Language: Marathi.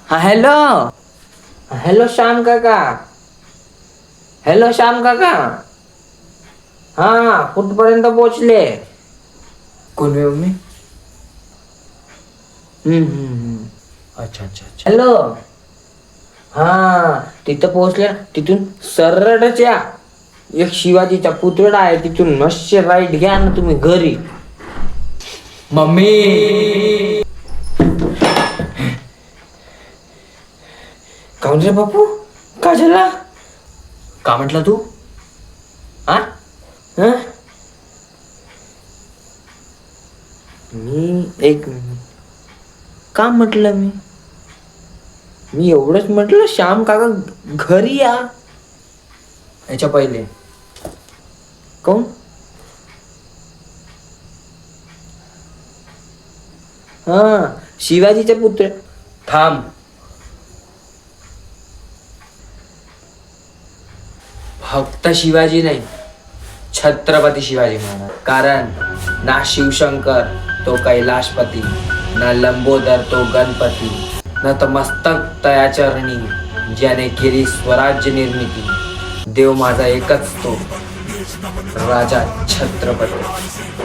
हा हॅलो. हॅलो श्याम काका. हॅलो श्याम काका. हा कुठपर्यंत पोहोचले? कोण आहे मी? अच्छा अच्छा अच्छा. हॅलो. हा तिथं पोहोचल्या तिथून सरळच या. एक शिवाजीचा पुतळा आहे तिथून मस्त राईट घ्या ना तुम्ही घरी. मम्मी. काऊन रे बापू काय झाला? का म्हटलं तू? हा हं? मी एक मिनिट का म्हटलं मी एवढंच म्हटलं श्याम काका घरी या. याच्या पहिले काऊन? हा शिवाजीचे पुत्र. थांब. फक्त शिवाजी नाही, छत्रपती शिवाजी महाराज. कारण ना शिवशंकर तो कैलाशपती, ना लंबोदर तो गणपती, न तर मस्तक तया चरणी ज्याने केली स्वराज्य निर्मिती. देव माझा एकच तो, राजा छत्रपती.